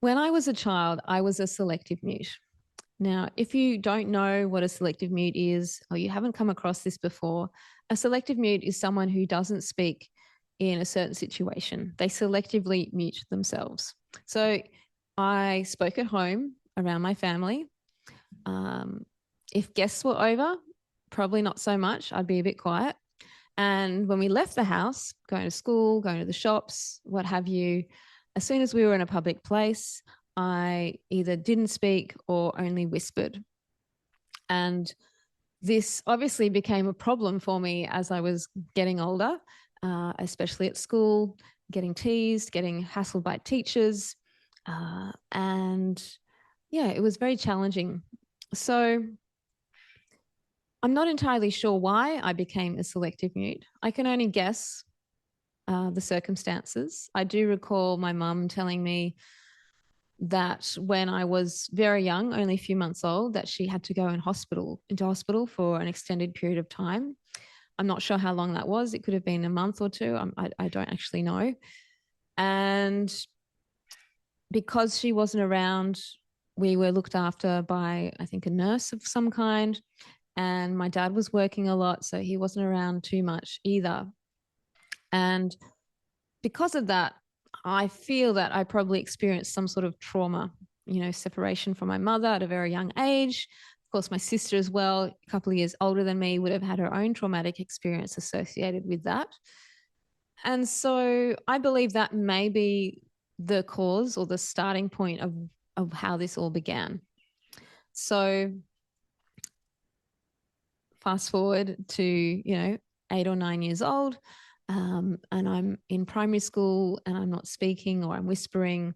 When I was a child, I was a selective mute. Now, if you don't know what a selective mute is, or you haven't come across this before, a selective mute is someone who doesn't speak in a certain situation. They selectively mute themselves. So I spoke at home around my family. Um, if guests were over, probably not so much. I'd be a bit quiet. And when we left the house, going to school, going to the shops, what have you, as soon as we were in a public place, I either didn't speak or only whispered. And this obviously became a problem for me as I was getting older, especially at school, getting teased, getting hassled by teachers. And yeah, it was very challenging. So I'm not entirely sure why I became a selective mute. I can only guess the circumstances. I do recall my mum telling me that when I was very young, only a few months old, that she had to go into hospital for an extended period of time. I'm not sure how long that was. It could have been a month or two. I don't actually know. And because she wasn't around, we were looked after by, I think, a nurse of some kind. And my dad was working a lot, so he wasn't around too much either. And because of that, I feel that I probably experienced some sort of trauma, separation from my mother at a very young age. Of course, my sister as well, a couple of years older than me, would have had her own traumatic experience associated with that. And so I believe that may be the cause or the starting point of how this all began. So fast forward to, 8 or 9 years old, and I'm in primary school and I'm not speaking or I'm whispering.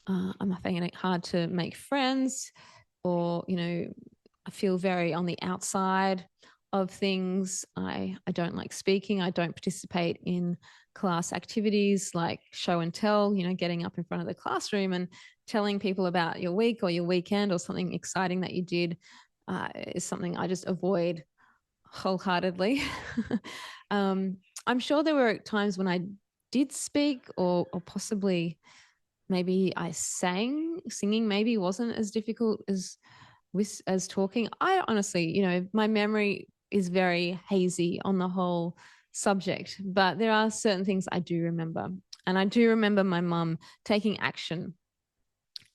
I'm finding it hard to make friends, or, I feel very on the outside of things. I don't like speaking. I don't participate in class activities like show and tell, getting up in front of the classroom and telling people about your week or your weekend or something exciting that you did is something I just avoid wholeheartedly. I'm sure there were times when I did speak, or possibly maybe I sang. Singing maybe wasn't as difficult as talking. I honestly, my memory is very hazy on the whole subject, but there are certain things I do remember. And I do remember my mum taking action.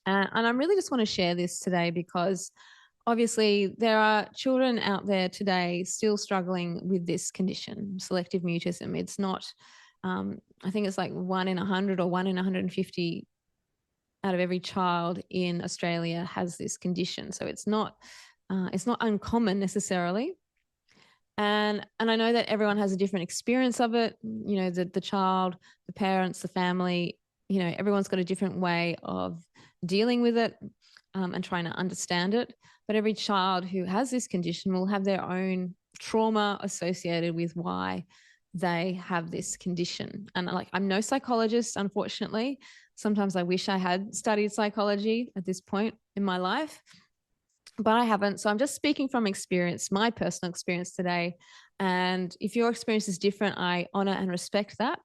And I really just want to share this today because obviously there are children out there today still struggling with this condition, selective mutism. It's not, I think it's like 1 in 100 or 1 in 150 out of every child in Australia has this condition. So it's not uncommon necessarily. And I know that everyone has a different experience of it. The child, the parents, the family, everyone's got a different way of dealing with it, and trying to understand it. But every child who has this condition will have their own trauma associated with why they have this condition. And I'm no psychologist, unfortunately. Sometimes I wish I had studied psychology at this point in my life, but I haven't. So I'm just speaking from experience, my personal experience today. And if your experience is different, I honor and respect that.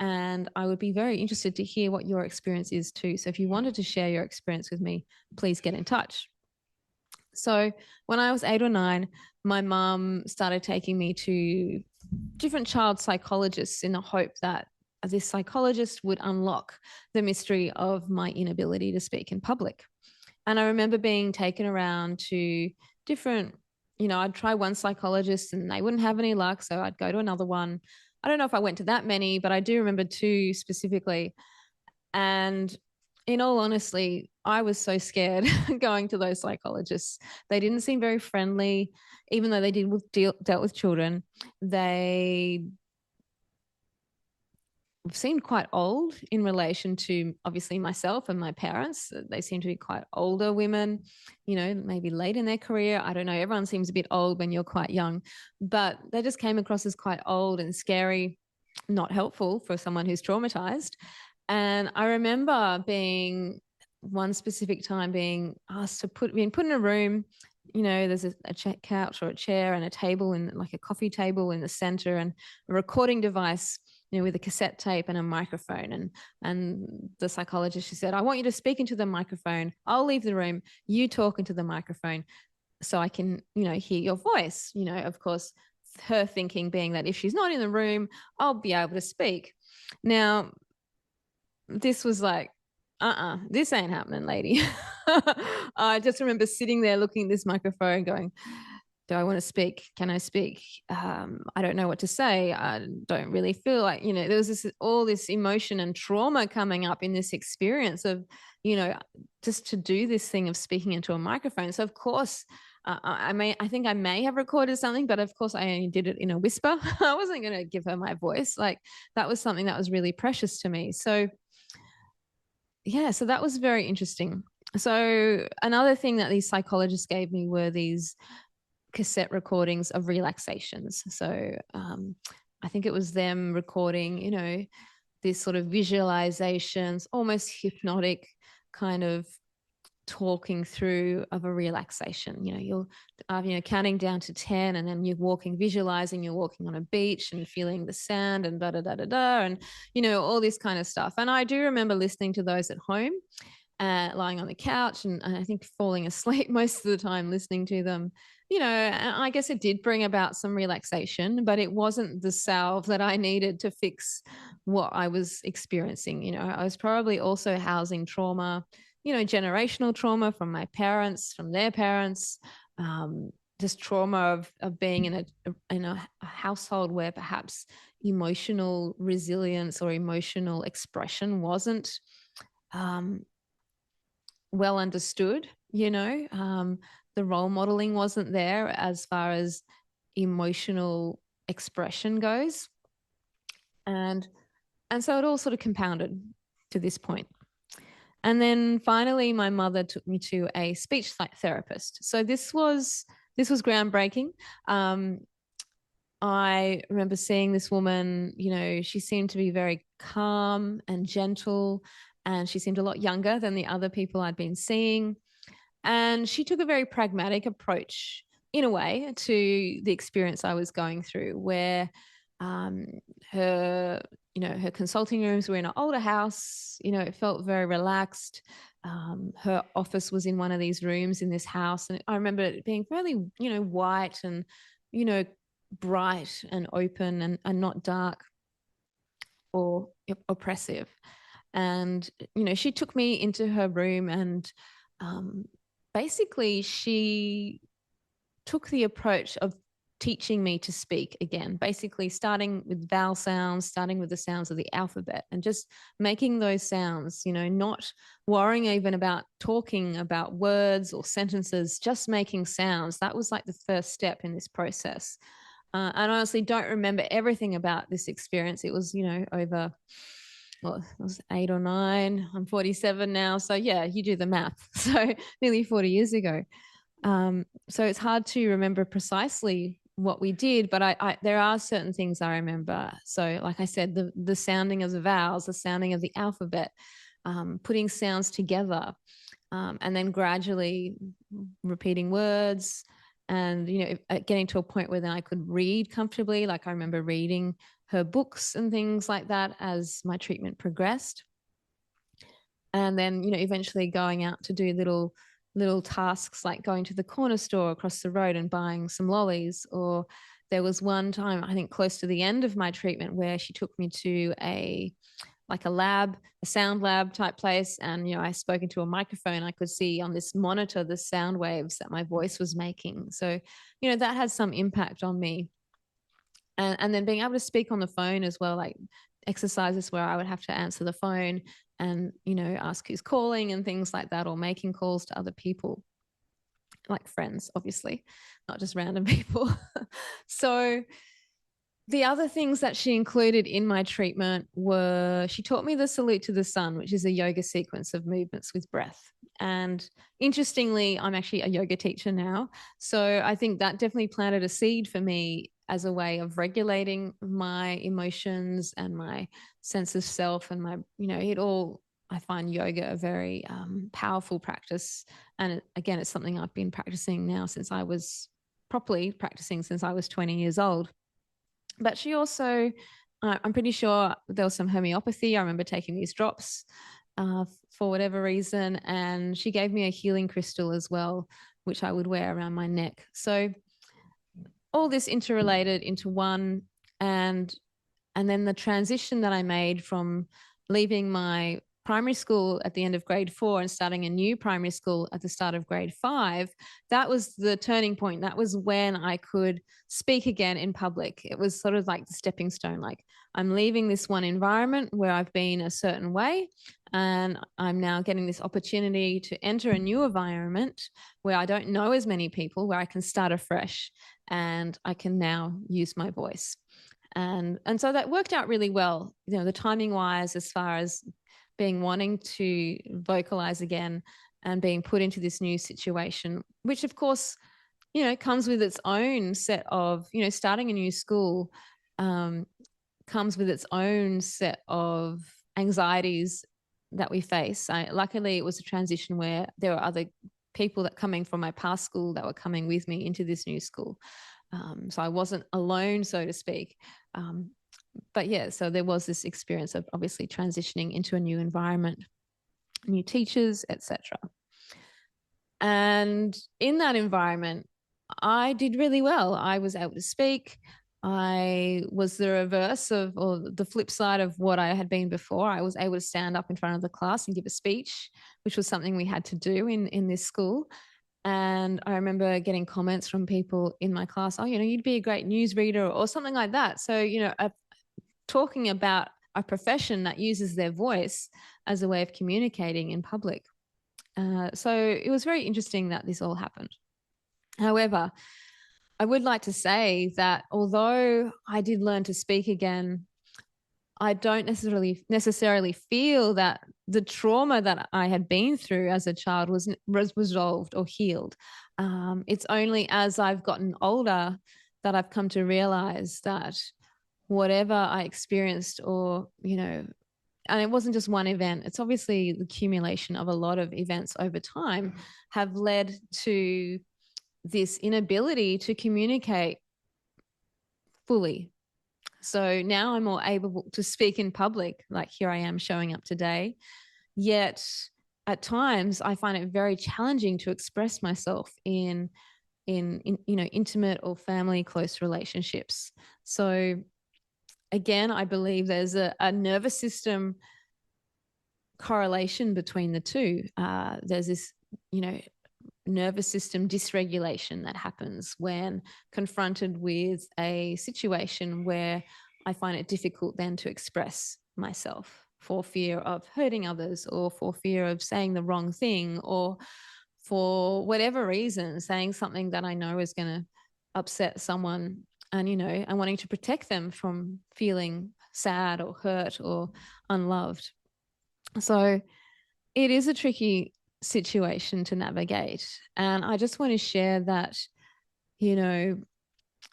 And I would be very interested to hear what your experience is too. So if you wanted to share your experience with me, please get in touch. So when I was 8 or 9, my mum started taking me to different child psychologists in the hope that this psychologist would unlock the mystery of my inability to speak in public. And I remember being taken around to different, I'd try one psychologist and they wouldn't have any luck. So I'd go to another one. I don't know if I went to that many, but I do remember 2 specifically. And in all honesty, I was so scared going to those psychologists. They didn't seem very friendly, even though they dealt with children. They seemed quite old in relation to obviously myself and my parents. They seem to be quite older women, maybe late in their career. I don't know. Everyone seems a bit old when you're quite young, but they just came across as quite old and scary, not helpful for someone who's traumatized. And I remember being one specific time being asked to being put in a room. There's a couch or a chair and a table, and like a coffee table in the center, and a recording device with a cassette tape and a microphone. And the psychologist, she said, I want you to speak into the microphone. I'll leave the room. You talk into the microphone so I can, hear your voice. Of course, her thinking being that if she's not in the room, I'll be able to speak. Now, this was like, this ain't happening, lady. I just remember sitting there looking at this microphone going, do I want to speak? Can I speak? I don't know what to say. I don't really feel like, there was all this emotion and trauma coming up in this experience of, just to do this thing of speaking into a microphone. So of course, I think I may have recorded something, but of course I only did it in a whisper. I wasn't going to give her my voice. Like, that was something that was really precious to me. So yeah, so that was very interesting. So another thing that these psychologists gave me were these cassette recordings of relaxations. So I think it was them recording, this sort of visualizations, almost hypnotic kind of talking through of a relaxation. You're counting down to 10, and then you're walking, visualizing you're walking on a beach and feeling the sand and da da da da da, and all this kind of stuff. And I do remember listening to those at home, lying on the couch, and I think falling asleep most of the time listening to them. And I guess it did bring about some relaxation, but it wasn't the salve that I needed to fix what I was experiencing. I was probably also housing trauma, generational trauma from my parents, from their parents, just trauma of being in a household where perhaps emotional resilience or emotional expression wasn't well understood. The role modeling wasn't there as far as emotional expression goes. And so it all sort of compounded to this point. And then finally, my mother took me to a speech therapist. So this was groundbreaking. I remember seeing this woman, she seemed to be very calm and gentle, and she seemed a lot younger than the other people I'd been seeing. And she took a very pragmatic approach, in a way, to the experience I was going through, where her consulting rooms were in an older house. It felt very relaxed. Her office was in one of these rooms in this house, and I remember it being fairly, white and, bright and open and not dark or oppressive. And she took me into her room, and basically she took the approach of teaching me to speak again, basically starting with vowel sounds, starting with the sounds of the alphabet, and just making those sounds, not worrying even about talking about words or sentences, just making sounds. That was like the first step in this process. And I honestly don't remember everything about this experience. It was, over, well, it was 8 or 9. I'm 47 now. So yeah, you do the math. So nearly 40 years ago. So it's hard to remember precisely what we did, but there are certain things I remember. So like I said, the sounding of the vowels, the sounding of the alphabet, putting sounds together, and then gradually repeating words, and getting to a point where then I could read comfortably. Like I remember reading her books and things like that as my treatment progressed. And then eventually going out to do little tasks like going to the corner store across the road and buying some lollies. Or there was one time, I think close to the end of my treatment, where she took me to a lab, a sound lab type place. And, I spoke into a microphone. I could see on this monitor the sound waves that my voice was making. So, that had some impact on me. And then being able to speak on the phone as well, like exercises where I would have to answer the phone and, ask who's calling and things like that, or making calls to other people, like friends, obviously, not just random people. So the other things that she included in my treatment were, she taught me the salute to the sun, which is a yoga sequence of movements with breath. And interestingly, I'm actually a yoga teacher now. So I think that definitely planted a seed for me as a way of regulating my emotions and my sense of self and my, it all, I find yoga a very powerful practice. And again, it's something I've been practicing now since I was properly practicing since I was 20 years old. But she also I'm pretty sure there was some homeopathy. I remember taking these drops for whatever reason, and she gave me a healing crystal as well, which I would wear around my neck. So all this interrelated into one, and then the transition that I made from leaving my primary school at the end of grade 4 and starting a new primary school at the start of grade 5, that was the turning point. That was when I could speak again in public. It was sort of like the stepping stone. Like, I'm leaving this one environment where I've been a certain way, and I'm now getting this opportunity to enter a new environment where I don't know as many people, where I can start afresh and I can now use my voice. And so that worked out really well, you know, the timing wise, as far as being wanting to vocalize again and being put into this new situation, which of course, you know, comes with its own set of, you know, starting a new school comes with its own set of anxieties that we face. Luckily, it was a transition where there were other people that coming from my past school that were coming with me into this new school. So I wasn't alone, so to speak. But yeah, so there was this experience of obviously transitioning into a new environment, new teachers, etc. And in that environment, I did really well. I was able to speak. I was the reverse of, or the flip side of what I had been before. I was able to stand up in front of the class and give a speech, which was something we had to do in this school. And I remember getting comments from people in my class, oh, you know, you'd be a great newsreader or something like that. So, you know, talking about a profession that uses their voice as a way of communicating in public. So it was very interesting that this all happened. However, I would like to say that although I did learn to speak again, I don't necessarily feel that the trauma that I had been through as a child was resolved or healed. It's only as I've gotten older that I've come to realize that whatever I experienced, or, you know, and it wasn't just one event, it's obviously the accumulation of a lot of events over time, have led to this inability to communicate fully. So now I'm more able to speak in public, like here I am showing up today. Yet at times I find it very challenging to express myself in you know, intimate or family close relationships. So again, I believe there's a nervous system correlation between the two. There's this, you know, nervous system dysregulation that happens when confronted with a situation where I find it difficult then to express myself for fear of hurting others, or for fear of saying the wrong thing, or for whatever reason, saying something that I know is going to upset someone, and, you know, and wanting to protect them from feeling sad or hurt or unloved. So it is a tricky situation to navigate. And I just want to share that, you know,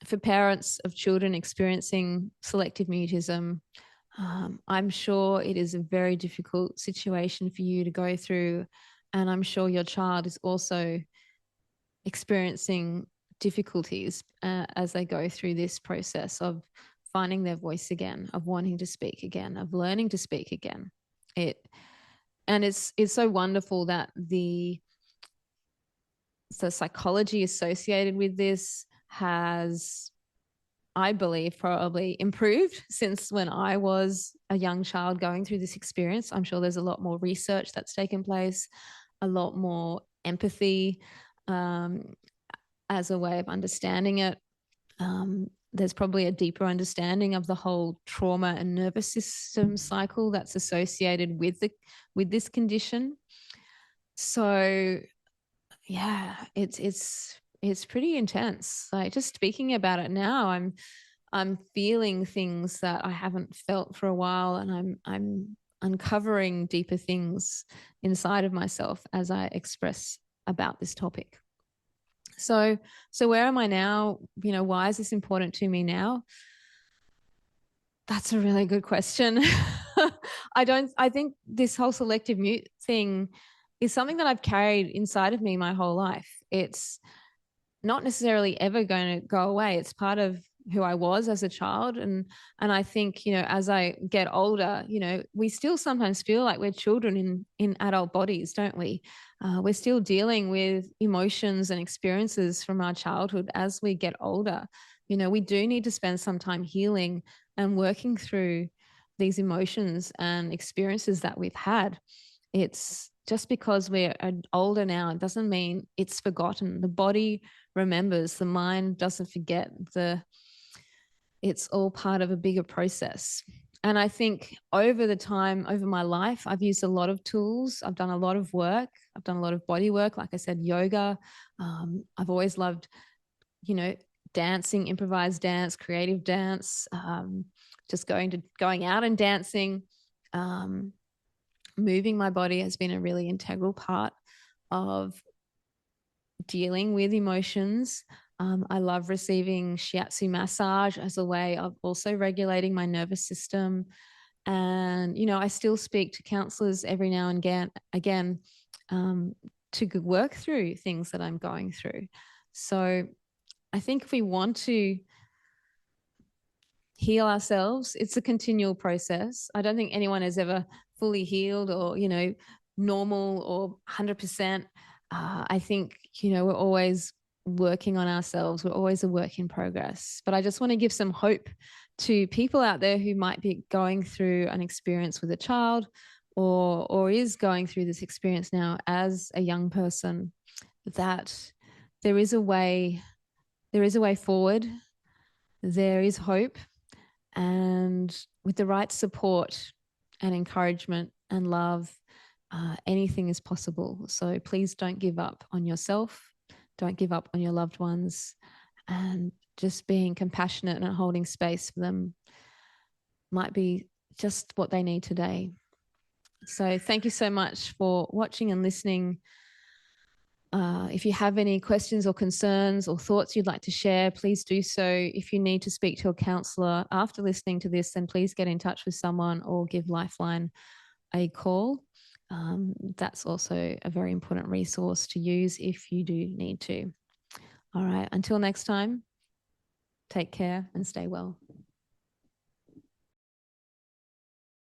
for parents of children experiencing selective mutism, I'm sure it is a very difficult situation for you to go through. And I'm sure your child is also experiencing difficulties as they go through this process of finding their voice again, of wanting to speak again, of learning to speak again. It's so wonderful that the psychology associated with this has, I believe, probably improved since when I was a young child going through this experience. I'm sure there's a lot more research that's taken place, a lot more empathy as a way of understanding it. There's probably a deeper understanding of the whole trauma and nervous system cycle that's associated with this condition. So yeah, it's pretty intense. Like, just speaking about it now, I'm feeling things that I haven't felt for a while, and I'm uncovering deeper things inside of myself as I express about this topic. So where am I now? You know, why is this important to me now? That's a really good question. I think this whole selective mute thing is something that I've carried inside of me my whole life. It's not necessarily ever going to go away. It's part of who I was as a child. And I think, you know, as I get older, you know, we still sometimes feel like we're children in adult bodies, don't we? We're still dealing with emotions and experiences from our childhood as we get older. You know, we do need to spend some time healing and working through these emotions and experiences that we've had. It's just because we're older now, it doesn't mean it's forgotten. The body remembers, the mind doesn't forget. It's all part of a bigger process. And I think over the time, over my life, I've used a lot of tools. I've done a lot of work. I've done a lot of body work, like I said, yoga. I've always loved, you know, dancing, improvised dance, creative dance, just going out and dancing. Moving my body has been a really integral part of dealing with emotions. I love receiving shiatsu massage as a way of also regulating my nervous system. And, you know, I still speak to counselors every now and again to work through things that I'm going through. So I think if we want to heal ourselves, it's a continual process. I don't think anyone has ever fully healed or, you know, normal or 100%. I think, you know, we're always working on ourselves. We're always a work in progress. But I just want to give some hope to people out there who might be going through an experience with a child or is going through this experience now as a young person, that there is a way, there is a way forward. There is hope. And with the right support and encouragement and love, anything is possible. So please don't give up on yourself. Don't give up on your loved ones. And just being compassionate and holding space for them might be just what they need today. So thank you so much for watching and listening. If you have any questions or concerns or thoughts you'd like to share, please do so. If you need to speak to a counsellor after listening to this, then please get in touch with someone or give Lifeline a call. That's also a very important resource to use if you do need to. All right, until next time, take care and stay well.